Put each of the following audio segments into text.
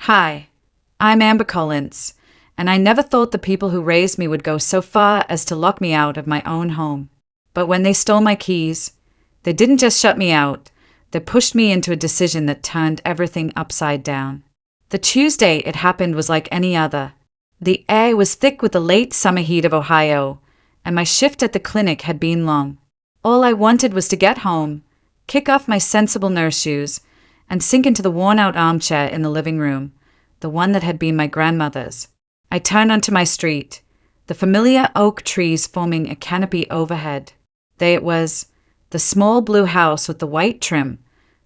Hi, I'm Amber Collins, and I never thought the people who raised me would go so far as to lock me out of my own home. But when they stole my keys, they didn't just shut me out, they pushed me into a decision that turned everything upside down. The Tuesday it happened was like any other. The air was thick with the late summer heat of Ohio, and my shift at the clinic had been long. All I wanted was to get home, kick off my sensible nurse shoes, and sink into the worn-out armchair in the living room, the one that had been my grandmother's. I turned onto my street, the familiar oak trees forming a canopy overhead. There it was, the small blue house with the white trim,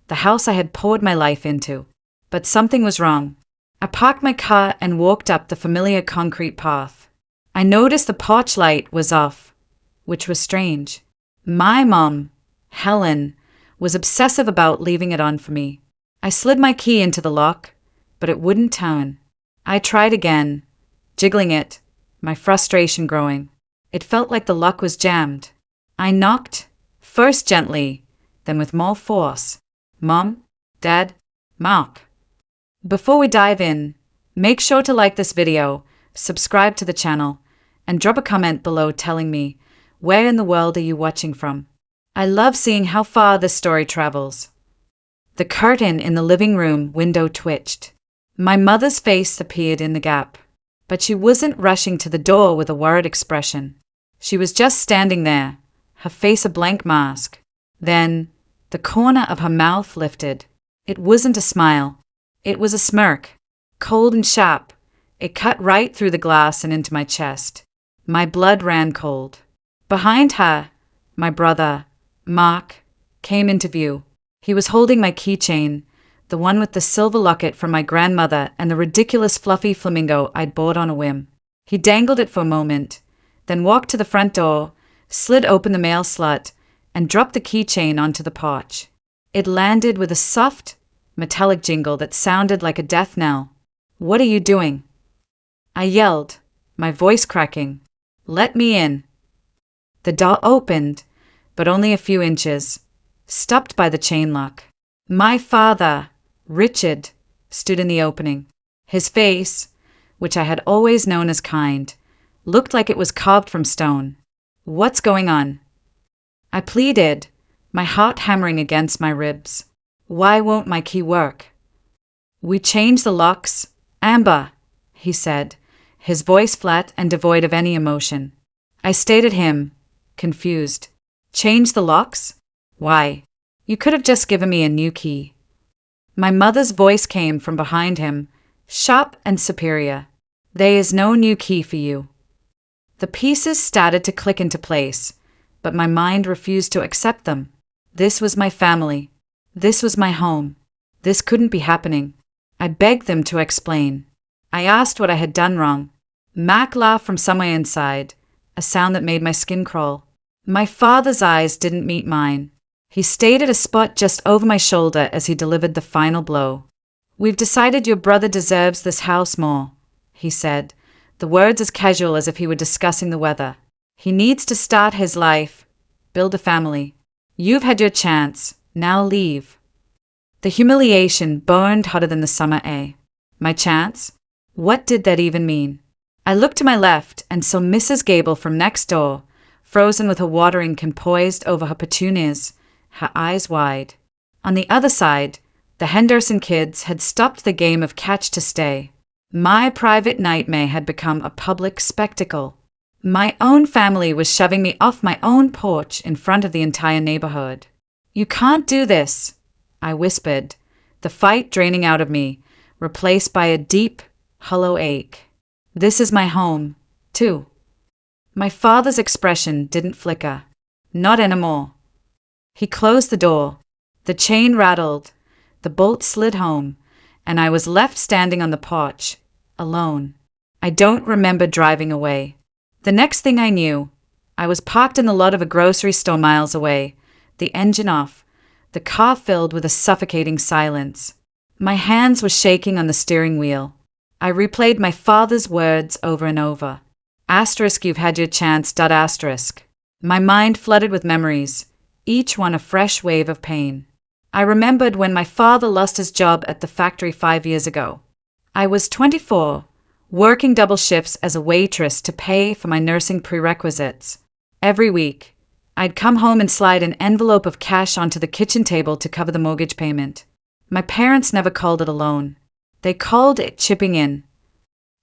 the house I had poured my life into. But something was wrong. I parked my car and walked up the familiar concrete path. I noticed the porch light was off, which was strange. My mom, Helen, was obsessive about leaving it on for me. I slid my key into the lock, but it wouldn't turn. I tried again, jiggling it, my frustration growing. It felt like the lock was jammed. I knocked, first gently, then with more force. Mom? Dad? Mark? Before we dive in, make sure to like this video, subscribe to the channel, and drop a comment below telling me, where in the world are you watching from? I love seeing how far this story travels. The curtain in the living room window twitched. My mother's face appeared in the gap, but she wasn't rushing to the door with a worried expression. She was just standing there, her face a blank mask. Then, the corner of her mouth lifted. It wasn't a smile. It was a smirk, cold and sharp. It cut right through the glass and into my chest. My blood ran cold. Behind her, my brother, Mark, came into view. He was holding my keychain, the one with the silver locket from my grandmother and the ridiculous fluffy flamingo I'd bought on a whim. He dangled it for a moment, then walked to the front door, slid open the mail slot, and dropped the keychain onto the porch. It landed with a soft, metallic jingle that sounded like a death knell. "What are you doing?" I yelled, my voice cracking. "Let me in." The door opened, but only a few inches, stopped by the chain lock. My father, Richard, stood in the opening. His face, which I had always known as kind, looked like it was carved from stone. "What's going on?" I pleaded, my heart hammering against my ribs. "Why won't my key work?" "We changed the locks, Amber," he said, his voice flat and devoid of any emotion. I stared at him, confused. "Change the locks? Why? You could have just given me a new key." My mother's voice came from behind him, sharp and superior. "There is no new key for you." The pieces started to click into place, but my mind refused to accept them. This was my family. This was my home. This couldn't be happening. I begged them to explain. I asked what I had done wrong. Mark laughed from somewhere inside, a sound that made my skin crawl. My father's eyes didn't meet mine. He stayed at a spot just over my shoulder as he delivered the final blow. "We've decided your brother deserves this house more," he said, the words as casual as if he were discussing the weather. "He needs to start his life, build a family. You've had your chance, now leave." The humiliation burned hotter than the summer air. My chance? What did that even mean? I looked to my left and saw Mrs. Gable from next door, frozen with her watering can poised over her petunias, her eyes wide. On the other side, the Henderson kids had stopped the game of catch to stay. My private nightmare had become a public spectacle. My own family was shoving me off my own porch in front of the entire neighborhood. "You can't do this," I whispered, the fight draining out of me, replaced by a deep, hollow ache. "This is my home, too." My father's expression didn't flicker. Not anymore. He closed the door. The chain rattled. The bolt slid home, and I was left standing on the porch, alone. I don't remember driving away. The next thing I knew, I was parked in the lot of a grocery store miles away, the engine off, the car filled with a suffocating silence. My hands were shaking on the steering wheel. I replayed my father's words over and over. Asterisk, "You've had your chance, asterisk." My mind flooded with memories, each one a fresh wave of pain. I remembered when my father lost his job at the factory 5 years ago. I was 24, working double shifts as a waitress to pay for my nursing prerequisites. Every week, I'd come home and slide an envelope of cash onto the kitchen table to cover the mortgage payment. My parents never called it a loan. They called it chipping in.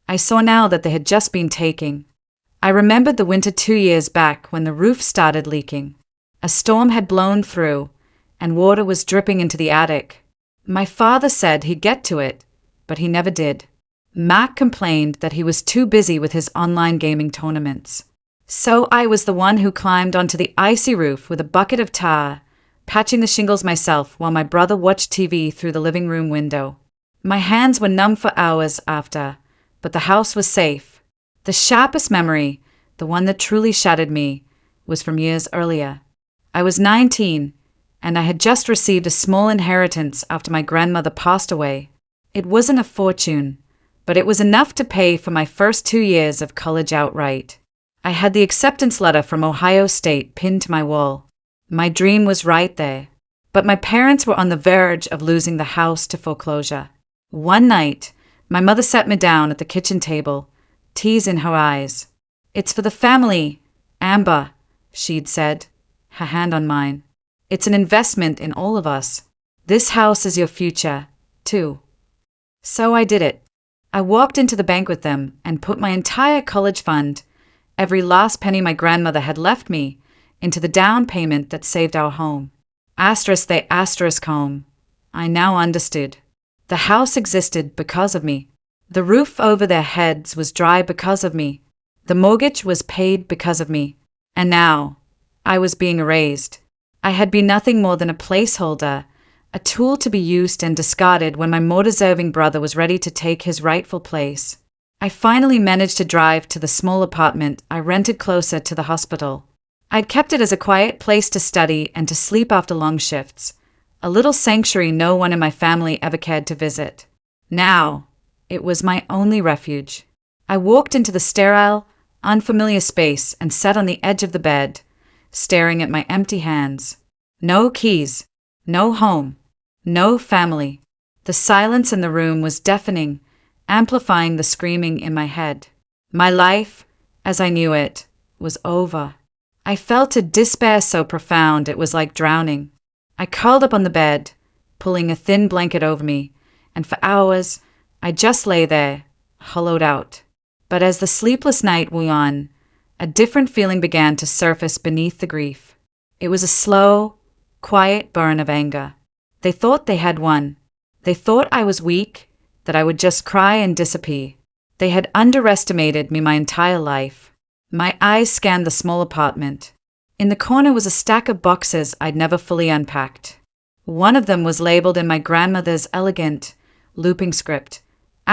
I saw now that they had just been taking. I remembered the winter 2 years back when the roof started leaking. A storm had blown through, and water was dripping into the attic. My father said he'd get to it, but he never did. Mac complained that he was too busy with his online gaming tournaments. So I was the one who climbed onto the icy roof with a bucket of tar, patching the shingles myself while my brother watched TV through the living room window. My hands were numb for hours after, but the house was safe. The sharpest memory, the one that truly shattered me, was from years earlier. I was 19, and I had just received a small inheritance after my grandmother passed away. It wasn't a fortune, but it was enough to pay for my first 2 years of college outright. I had the acceptance letter from Ohio State pinned to my wall. My dream was right there. But my parents were on the verge of losing the house to foreclosure. One night, my mother sat me down at the kitchen table, tears in her eyes. "It's for the family, Amber," she'd said, her hand on mine. "It's an investment in all of us. This house is your future, too." So I did it. I walked into the bank with them and put my entire college fund, every last penny my grandmother had left me, into the down payment that saved our home. ** home. I now understood. The house existed because of me. The roof over their heads was dry because of me. The mortgage was paid because of me. And now, I was being erased. I had been nothing more than a placeholder, a tool to be used and discarded when my more deserving brother was ready to take his rightful place. I finally managed to drive to the small apartment I rented closer to the hospital. I'd kept it as a quiet place to study and to sleep after long shifts, a little sanctuary no one in my family ever cared to visit. Now, it was my only refuge. I walked into the sterile, unfamiliar space and sat on the edge of the bed, staring at my empty hands. No keys, no home, no family. The silence in the room was deafening, amplifying the screaming in my head. My life, as I knew it, was over. I felt a despair so profound it was like drowning. I curled up on the bed, pulling a thin blanket over me, and for hours I just lay there, hollowed out. But as the sleepless night wore on, a different feeling began to surface beneath the grief. It was a slow, quiet burn of anger. They thought they had won. They thought I was weak, that I would just cry and disappear. They had underestimated me my entire life. My eyes scanned the small apartment. In the corner was a stack of boxes I'd never fully unpacked. One of them was labeled in my grandmother's elegant, looping script, *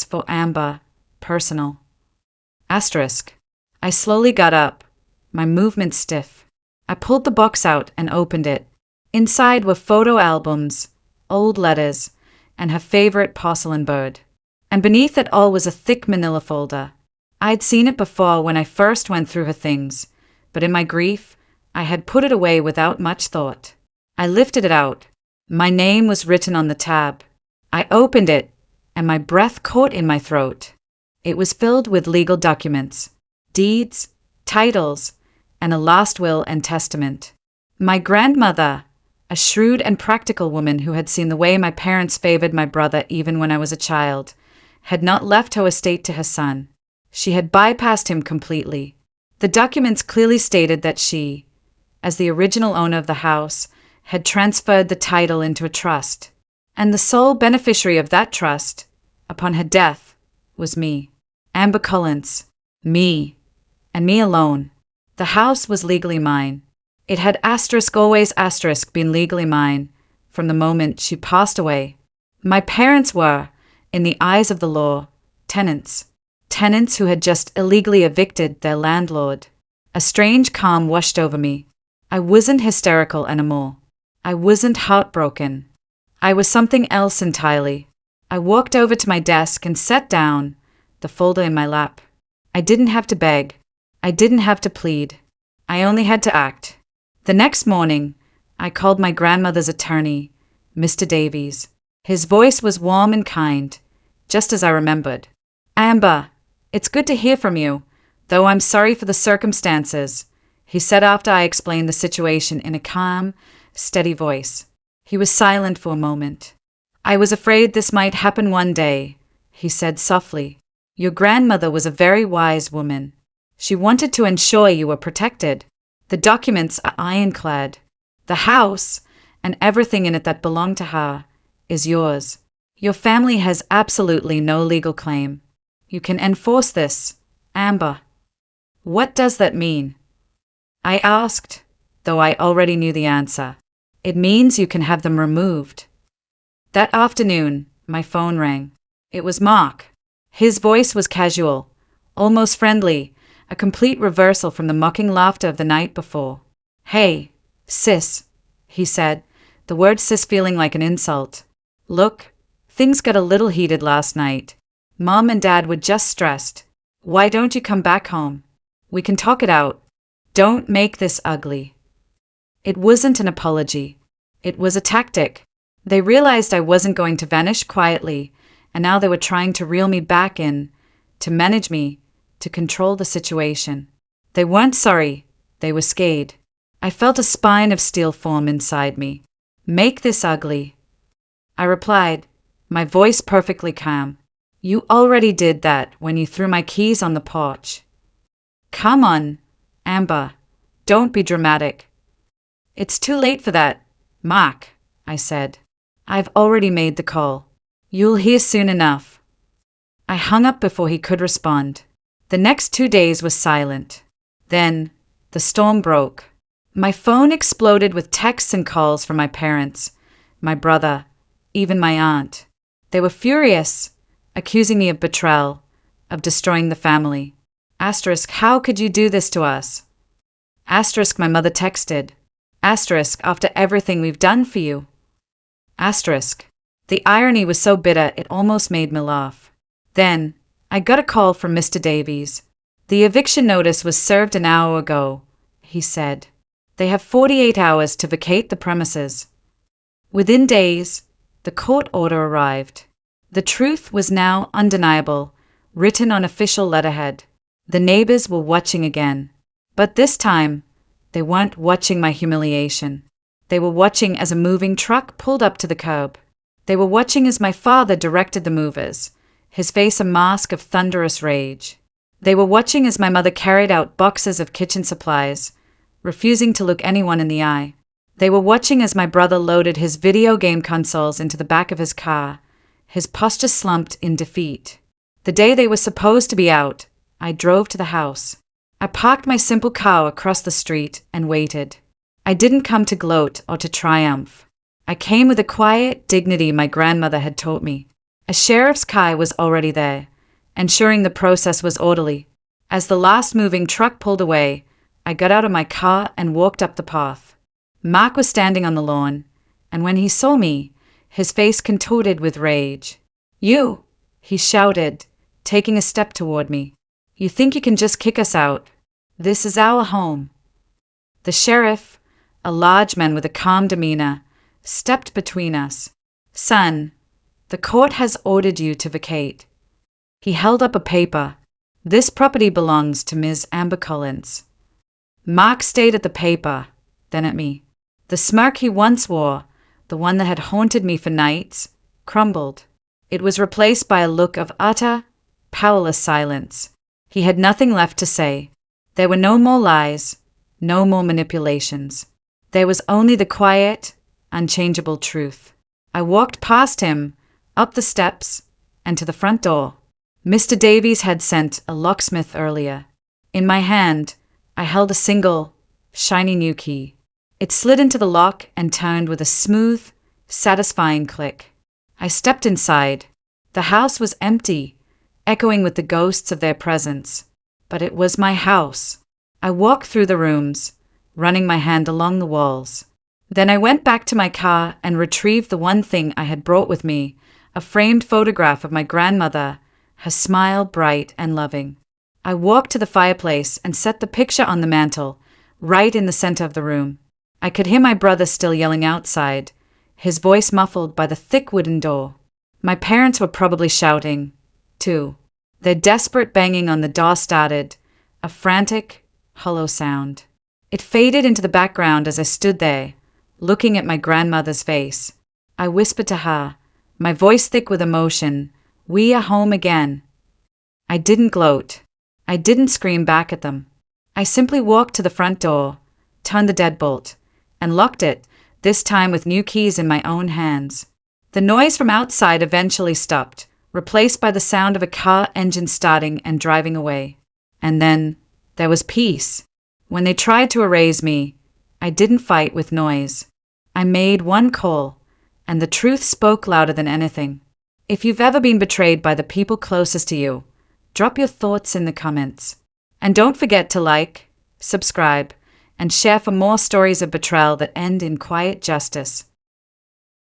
for Amber, personal. *. I slowly got up, my movements stiff. I pulled the box out and opened it. Inside were photo albums, old letters, and her favorite porcelain bird. And beneath it all was a thick manila folder. I'd seen it before when I first went through her things, but in my grief, I had put it away without much thought. I lifted it out. My name was written on the tab. I opened it, and my breath caught in my throat. It was filled with legal documents, deeds, titles, and a last will and testament. My grandmother, a shrewd and practical woman who had seen the way my parents favored my brother even when I was a child, had not left her estate to her son. She had bypassed him completely. The documents clearly stated that she, as the original owner of the house, had transferred the title into a trust, and the sole beneficiary of that trust, upon her death, was me, Amber Collins, me, and me alone. The house was legally mine. It had always been legally mine from the moment she passed away. My parents were, in the eyes of the law, tenants who had just illegally evicted their landlord. A strange calm washed over me. I wasn't hysterical anymore. I wasn't heartbroken. I was something else entirely. I walked over to my desk and sat down, the folder in my lap. I didn't have to beg. I didn't have to plead. I only had to act. The next morning, I called my grandmother's attorney, Mr. Davies. His voice was warm and kind, just as I remembered. Amber, it's good to hear from you, though I'm sorry for the circumstances, he said after I explained the situation in a calm, steady voice. He was silent for a moment. I was afraid this might happen one day, he said softly. Your grandmother was a very wise woman. She wanted to ensure you were protected. The documents are ironclad. The house, and everything in it that belonged to her, is yours. Your family has absolutely no legal claim. You can enforce this, Amber. What does that mean? I asked, though I already knew the answer. It means you can have them removed. That afternoon, my phone rang. It was Mark. His voice was casual, almost friendly, a complete reversal from the mocking laughter of the night before. Hey, sis, he said, the word sis feeling like an insult. Look, things got a little heated last night. Mom and Dad were just stressed. Why don't you come back home? We can talk it out. Don't make this ugly. It wasn't an apology. It was a tactic. They realized I wasn't going to vanish quietly, and now they were trying to reel me back in, to manage me, to control the situation. They weren't sorry. They were scared. I felt a spine of steel form inside me. Make this ugly. I replied, my voice perfectly calm. You already did that when you threw my keys on the porch. Come on, Amber. Don't be dramatic. It's too late for that, Mark, I said. I've already made the call. You'll hear soon enough. I hung up before he could respond. The next 2 days was silent. Then, the storm broke. My phone exploded with texts and calls from my parents, my brother, even my aunt. They were furious, accusing me of betrayal, of destroying the family. Asterisk, how could you do this to us? Asterisk, my mother texted. Asterisk, after everything we've done for you. Asterisk. The irony was so bitter it almost made me laugh. Then, I got a call from Mr. Davies. The eviction notice was served an hour ago, he said. They have 48 hours to vacate the premises. Within days, the court order arrived. The truth was now undeniable, written on official letterhead. The neighbors were watching again. But this time, they weren't watching my humiliation. They were watching as a moving truck pulled up to the curb. They were watching as my father directed the movers, his face a mask of thunderous rage. They were watching as my mother carried out boxes of kitchen supplies, refusing to look anyone in the eye. They were watching as my brother loaded his video game consoles into the back of his car, his posture slumped in defeat. The day they were supposed to be out, I drove to the house. I parked my simple car across the street and waited. I didn't come to gloat or to triumph. I came with the quiet dignity my grandmother had taught me. A sheriff's car was already there, ensuring the process was orderly. As the last moving truck pulled away, I got out of my car and walked up the path. Mark was standing on the lawn, and when he saw me, his face contorted with rage. You, he shouted, taking a step toward me. You think you can just kick us out? This is our home. The sheriff, a large man with a calm demeanor, stepped between us. Son, the court has ordered you to vacate. He held up a paper. This property belongs to Ms. Amber Collins. Mark stared at the paper, then at me. The smirk he once wore, the one that had haunted me for nights, crumbled. It was replaced by a look of utter, powerless silence. He had nothing left to say. There were no more lies, no more manipulations. There was only the quiet, unchangeable truth. I walked past him, up the steps, and to the front door. Mr. Davies had sent a locksmith earlier. In my hand, I held a single, shiny new key. It slid into the lock and turned with a smooth, satisfying click. I stepped inside. The house was empty, echoing with the ghosts of their presence. But it was my house. I walked through the rooms, running my hand along the walls. Then I went back to my car and retrieved the one thing I had brought with me, a framed photograph of my grandmother, her smile bright and loving. I walked to the fireplace and set the picture on the mantel, right in the center of the room. I could hear my brother still yelling outside, his voice muffled by the thick wooden door. My parents were probably shouting, too. Their desperate banging on the door started, a frantic, hollow sound. It faded into the background as I stood there, looking at my grandmother's face. I whispered to her, my voice thick with emotion, "We are home again." I didn't gloat. I didn't scream back at them. I simply walked to the front door, turned the deadbolt, and locked it, this time with new keys in my own hands. The noise from outside eventually stopped, replaced by the sound of a car engine starting and driving away. And then there was peace. When they tried to erase me, I didn't fight with noise. I made one call, and the truth spoke louder than anything. If you've ever been betrayed by the people closest to you, drop your thoughts in the comments. And don't forget to like, subscribe, and share for more stories of betrayal that end in quiet justice.